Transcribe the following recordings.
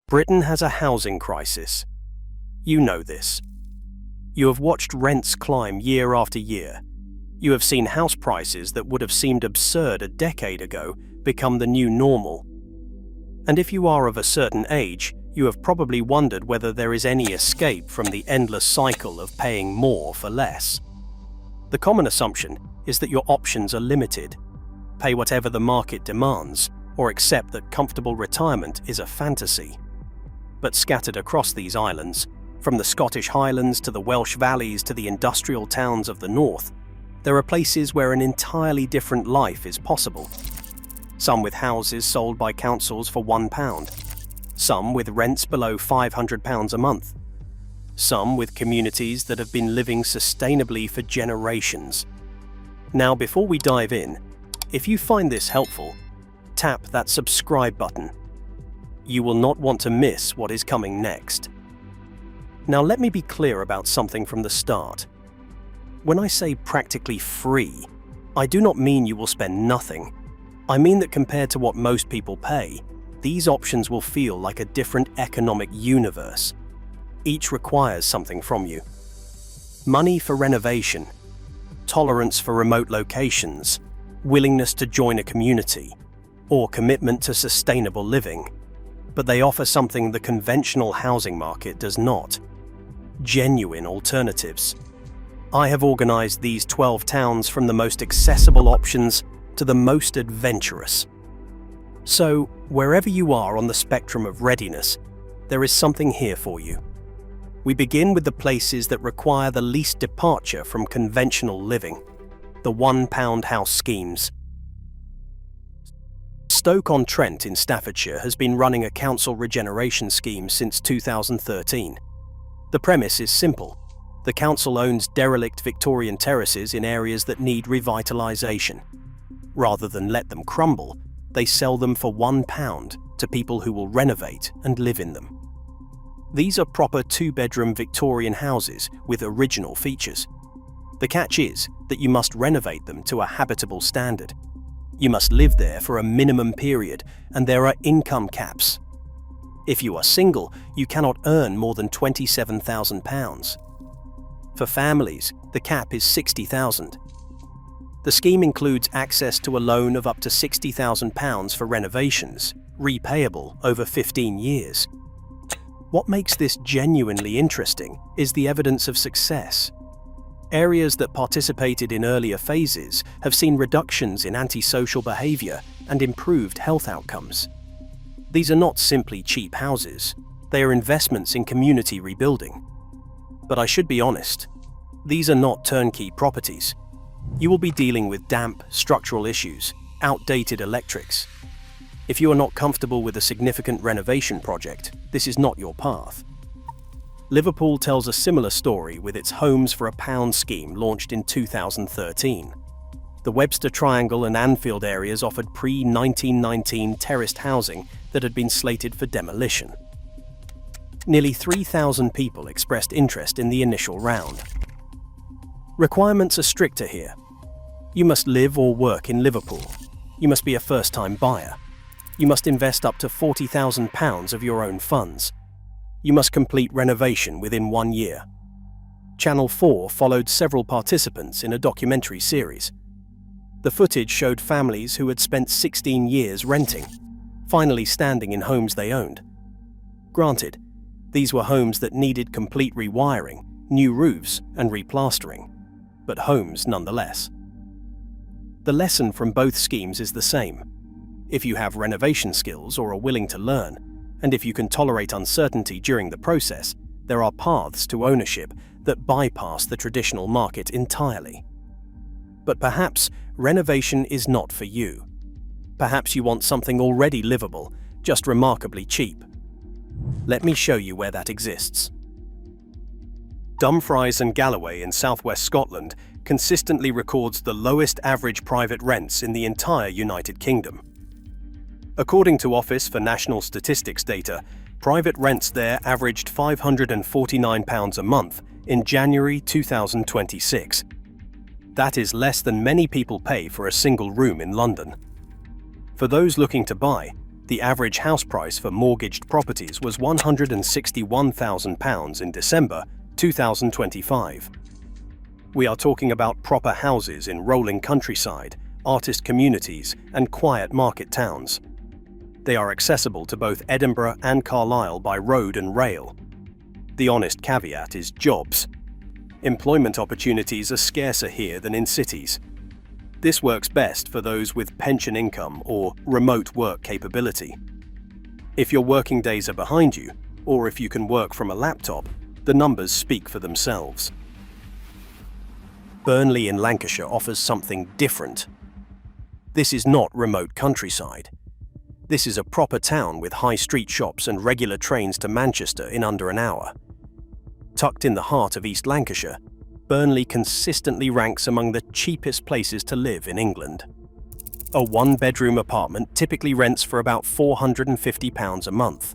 Britain has a housing crisis. You know this. You have watched rents climb year after year. You have seen house prices that would have seemed absurd a decade ago become the new normal. And if you are of a certain age, you have probably wondered whether there is any escape from the endless cycle of paying more for less. The common assumption is that your options are limited. Pay whatever the market demands, or accept that comfortable retirement is a fantasy. But scattered across these islands, from the Scottish Highlands to the Welsh valleys to the industrial towns of the north, there are places where an entirely different life is possible. Some with houses sold by councils for £1, some with rents below £500 a month, some with communities that have been living sustainably for generations. Now, before we dive in, if you find this helpful, tap that subscribe button. You will not want to miss what is coming next. Now, let me be clear about something from the start. When I say practically free, I do not mean you will spend nothing. I mean that compared to what most people pay, these options will feel like a different economic universe. Each requires something from you. Money for renovation, tolerance for remote locations, willingness to join a community, or commitment to sustainable living. But they offer something the conventional housing market does not: genuine alternatives. I have organized these 12 towns from the most accessible options to the most adventurous. So, wherever you are on the spectrum of readiness, there is something here for you. We begin with the places that require the least departure from conventional living, the £1 house schemes. Stoke-on-Trent in Staffordshire has been running a council regeneration scheme since 2013. The premise is simple. The council owns derelict Victorian terraces in areas that need revitalisation. Rather than let them crumble, they sell them for £1 to people who will renovate and live in them. These are proper two-bedroom Victorian houses with original features. The catch is that you must renovate them to a habitable standard. You must live there for a minimum period, and there are income caps. If you are single, you cannot earn more than £27,000. For families, the cap is £60,000. The scheme includes access to a loan of up to £60,000 for renovations, repayable over 15 years. What makes this genuinely interesting is the evidence of success. Areas that participated in earlier phases have seen reductions in antisocial behaviour and improved health outcomes. These are not simply cheap houses, they are investments in community rebuilding. But I should be honest, these are not turnkey properties. You will be dealing with damp, structural issues, outdated electrics. If you are not comfortable with a significant renovation project, this is not your path. Liverpool tells a similar story with its Homes for £1 scheme launched in 2013. The Webster Triangle and Anfield areas offered pre-1919 terraced housing that had been slated for demolition. Nearly 3,000 people expressed interest in the initial round. Requirements are stricter here. You must live or work in Liverpool. You must be a first-time buyer. You must invest up to £40,000 of your own funds. You must complete renovation within 1 year. Channel 4 followed several participants in a documentary series. The footage showed families who had spent 16 years renting, finally standing in homes they owned. Granted, these were homes that needed complete rewiring, new roofs, and replastering, but homes nonetheless. The lesson from both schemes is the same. If you have renovation skills or are willing to learn, and if you can tolerate uncertainty during the process, there are paths to ownership that bypass the traditional market entirely. But perhaps renovation is not for you. Perhaps you want something already livable, just remarkably cheap. Let me show you where that exists. Dumfries and Galloway in southwest Scotland consistently records the lowest average private rents in the entire United Kingdom. According to Office for National Statistics data, private rents there averaged £549 a month in January 2026. That is less than many people pay for a single room in London. For those looking to buy, The average house price for mortgaged properties was £161,000 in December 2025. We are talking about proper houses in rolling countryside, artist communities, and quiet market towns. They are accessible to both Edinburgh and Carlisle by road and rail. The honest caveat is jobs. Employment opportunities are scarcer here than in cities. This works best for those with pension income or remote work capability. If your working days are behind you, or if you can work from a laptop, the numbers speak for themselves. Burnley in Lancashire offers something different. This is not remote countryside. This is a proper town with high street shops and regular trains to Manchester in under an hour. Tucked in the heart of East Lancashire, Burnley consistently ranks among the cheapest places to live in England. A one-bedroom apartment typically rents for about £450 a month.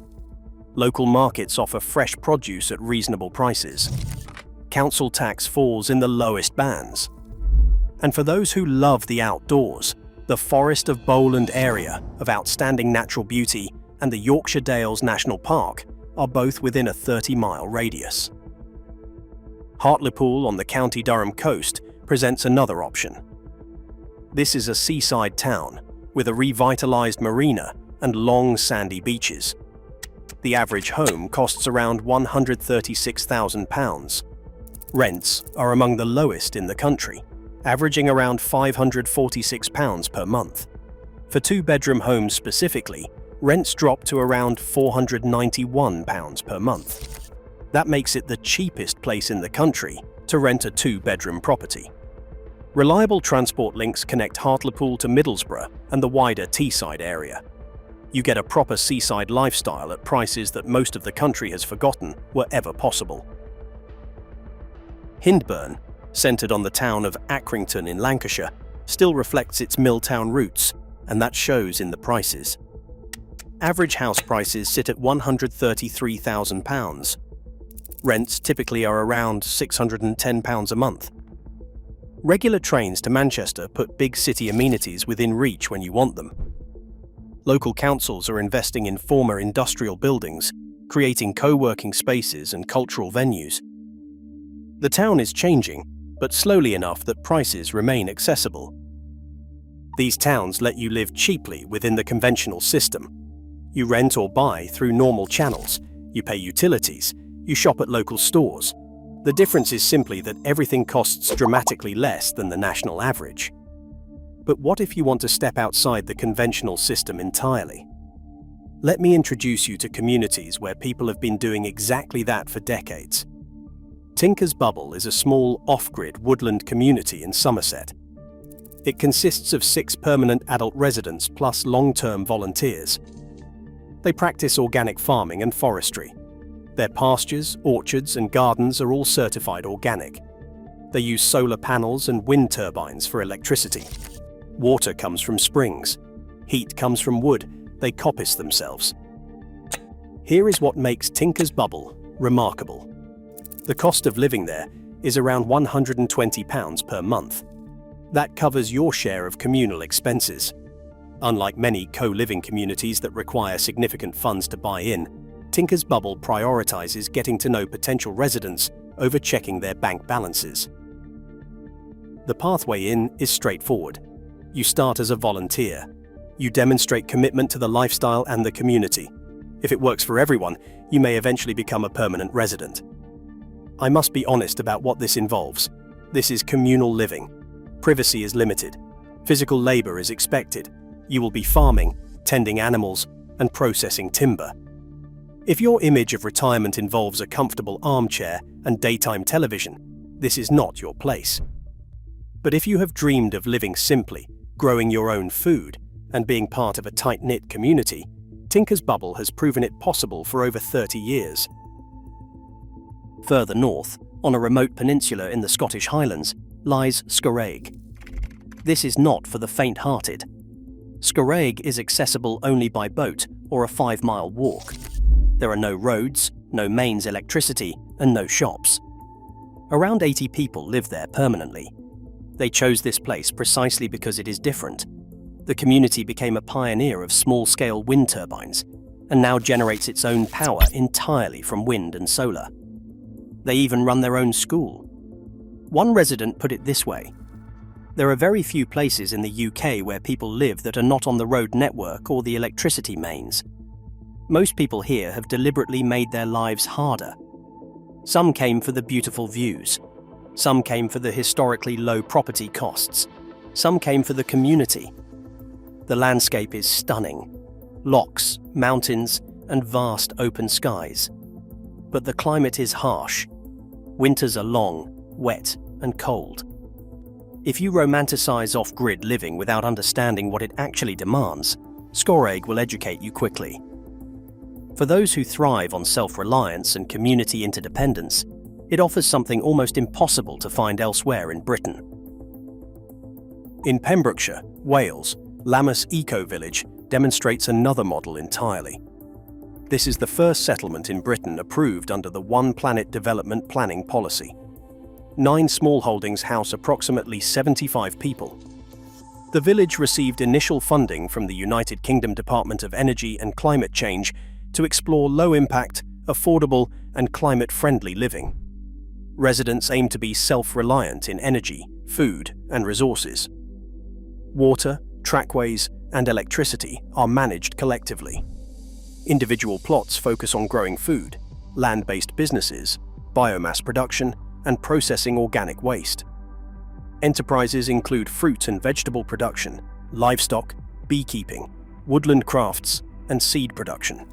Local markets offer fresh produce at reasonable prices. Council tax falls in the lowest bands. And for those who love the outdoors, the Forest of Bowland area of outstanding natural beauty and the Yorkshire Dales National Park are both within a 30-mile radius. Hartlepool on the County Durham coast presents another option. This is a seaside town with a revitalised marina and long sandy beaches. The average home costs around £136,000. Rents are among the lowest in the country, averaging around £546 per month. For two-bedroom homes specifically, rents drop to around £491 per month. That makes it the cheapest place in the country to rent a two-bedroom property. Reliable transport links connect Hartlepool to Middlesbrough and the wider Teesside area. You get a proper seaside lifestyle at prices that most of the country has forgotten were ever possible. Hindburn, centred on the town of Accrington in Lancashire, still reflects its mill town roots, and that shows in the prices. Average house prices sit at £133,000. Rents typically are around £610 a month. Regular trains to Manchester put big city amenities within reach when you want them. Local councils are investing in former industrial buildings, creating co-working spaces and cultural venues. The town is changing, but slowly enough that prices remain accessible. These towns let you live cheaply within the conventional system. You rent or buy through normal channels, you pay utilities, you shop at local stores. The difference is simply that everything costs dramatically less than the national average. But what if you want to step outside the conventional system entirely? Let me introduce you to communities where people have been doing exactly that for decades. Tinker's Bubble is a small, off-grid woodland community in Somerset. It consists of 6 permanent adult residents plus long-term volunteers. They practice organic farming and forestry. Their pastures, orchards, and gardens are all certified organic. They use solar panels and wind turbines for electricity. Water comes from springs. Heat comes from wood. They coppice themselves. Here is what makes Tinker's Bubble remarkable. The cost of living there is around £120 per month. That covers your share of communal expenses. Unlike many co-living communities that require significant funds to buy in, Tinker's Bubble prioritizes getting to know potential residents over checking their bank balances. The pathway in is straightforward. You start as a volunteer. You demonstrate commitment to the lifestyle and the community. If it works for everyone, you may eventually become a permanent resident. I must be honest about what this involves. This is communal living. Privacy is limited. Physical labor is expected. You will be farming, tending animals, and processing timber. If your image of retirement involves a comfortable armchair and daytime television, this is not your place. But if you have dreamed of living simply, growing your own food, and being part of a tight-knit community, Tinker's Bubble has proven it possible for over 30 years. Further north, on a remote peninsula in the Scottish Highlands, lies Scoraig. This is not for the faint-hearted. Scoraig is accessible only by boat or a 5-mile walk. There are no roads, no mains electricity, and no shops. Around 80 people live there permanently. They chose this place precisely because it is different. The community became a pioneer of small-scale wind turbines and now generates its own power entirely from wind and solar. They even run their own school. One resident put it this way: "There are very few places in the UK where people live that are not on the road network or the electricity mains. Most people here have deliberately made their lives harder. Some came for the beautiful views. Some came for the historically low property costs. Some came for the community. The landscape is stunning. Lochs, mountains, and vast open skies. But the climate is harsh. Winters are long, wet, and cold. If you romanticize off-grid living without understanding what it actually demands, Scoraig will educate you quickly. For those who thrive on self-reliance and community interdependence, it offers something almost impossible to find elsewhere in Britain. In Pembrokeshire, Wales, Lammas Eco-Village demonstrates another model entirely. This is the first settlement in Britain approved under the One Planet Development Planning Policy. 9 small holdings house approximately 75 people. The village received initial funding from the United Kingdom Department of Energy and Climate Change to explore low-impact, affordable, and climate-friendly living. Residents aim to be self-reliant in energy, food, and resources. Water, trackways, and electricity are managed collectively. Individual plots focus on growing food, land-based businesses, biomass production, and processing organic waste. Enterprises include fruit and vegetable production, livestock, beekeeping, woodland crafts, and seed production.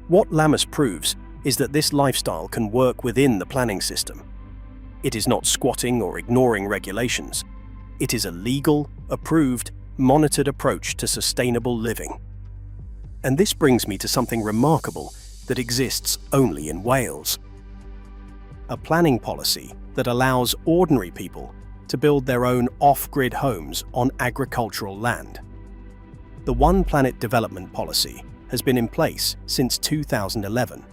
What Lammas proves is that this lifestyle can work within the planning system. It is not squatting or ignoring regulations. It is a legal, approved, monitored approach to sustainable living. And this brings me to something remarkable that exists only in Wales. A planning policy that allows ordinary people to build their own off-grid homes on agricultural land. The One Planet Development Policy has been in place since 2011.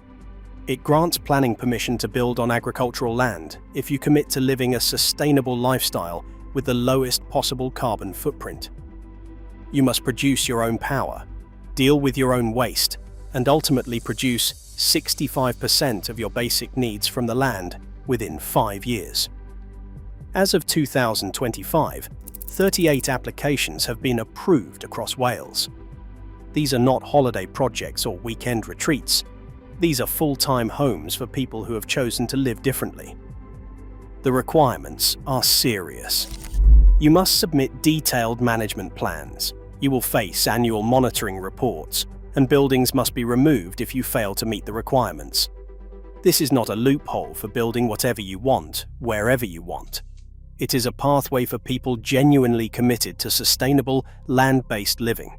It grants planning permission to build on agricultural land if you commit to living a sustainable lifestyle with the lowest possible carbon footprint. You must produce your own power, deal with your own waste, and ultimately produce 65% of your basic needs from the land within 5 years. As of 2025, 38 applications have been approved across Wales. These are not holiday projects or weekend retreats. These are full-time homes for people who have chosen to live differently. The requirements are serious. You must submit detailed management plans. You will face annual monitoring reports, and buildings must be removed if you fail to meet the requirements. This is not a loophole for building whatever you want, wherever you want. It is a pathway for people genuinely committed to sustainable, land-based living.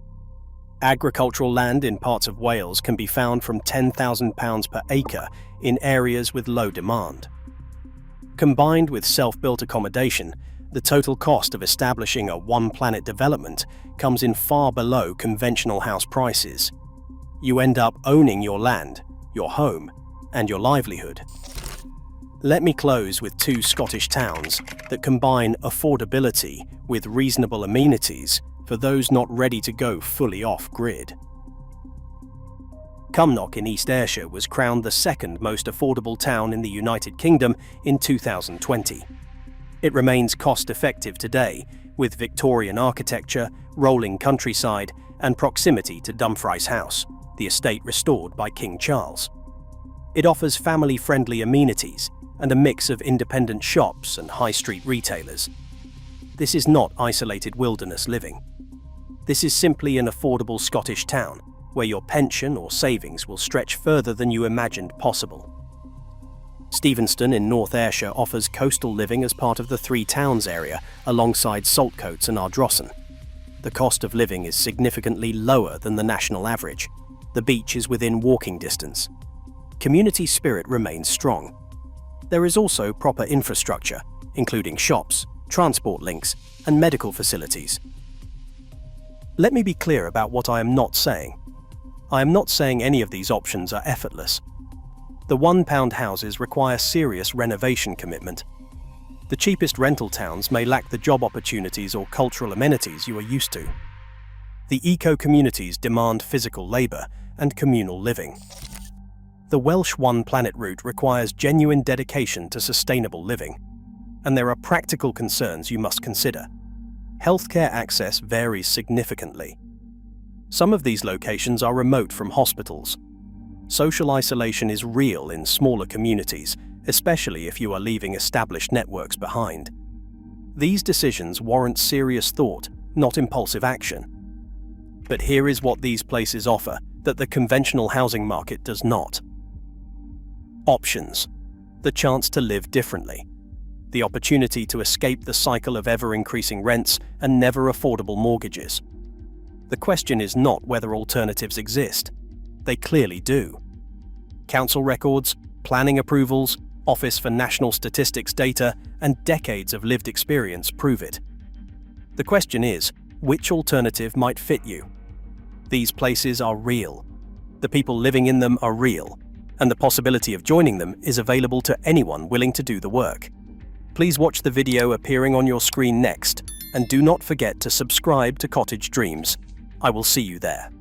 Agricultural land in parts of Wales can be found from £10,000 per acre in areas with low demand. Combined with self-built accommodation, the total cost of establishing a One Planet development comes in far below conventional house prices. You end up owning your land, your home, and your livelihood. Let me close with 2 Scottish towns that combine affordability with reasonable amenities for those not ready to go fully off-grid. Communal in East Ayrshire was crowned the 2nd most affordable town in the United Kingdom in 2020. It remains cost-effective today, with Victorian architecture, rolling countryside, and proximity to Dumfries House, the estate restored by King Charles. It offers family-friendly amenities and a mix of independent shops and high-street retailers. This is not isolated wilderness living. This is simply an affordable Scottish town, where your pension or savings will stretch further than you imagined possible. Stevenston in North Ayrshire offers coastal living as part of the Three Towns area, alongside Saltcoats and Ardrossan. The cost of living is significantly lower than the national average. The beach is within walking distance. Community spirit remains strong. There is also proper infrastructure, including shops, transport links, and medical facilities. Let me be clear about what I am not saying. I am not saying any of these options are effortless. The £1 houses require serious renovation commitment. The cheapest rental towns may lack the job opportunities or cultural amenities you are used to. The eco-communities demand physical labour and communal living. The Welsh One Planet route requires genuine dedication to sustainable living, and there are practical concerns you must consider. Healthcare access varies significantly. Some of these locations are remote from hospitals. Social isolation is real in smaller communities, especially if you are leaving established networks behind. These decisions warrant serious thought, not impulsive action. But here is what these places offer that the conventional housing market does not. Options: the chance to live differently, the opportunity to escape the cycle of ever-increasing rents and never affordable mortgages. The question is not whether alternatives exist. They clearly do. Council records, planning approvals, Office for National Statistics data, and decades of lived experience prove it. The question is, which alternative might fit you? These places are real. The people living in them are real, and the possibility of joining them is available to anyone willing to do the work. Please watch the video appearing on your screen next, and do not forget to subscribe to Cottage Dreams. I will see you there.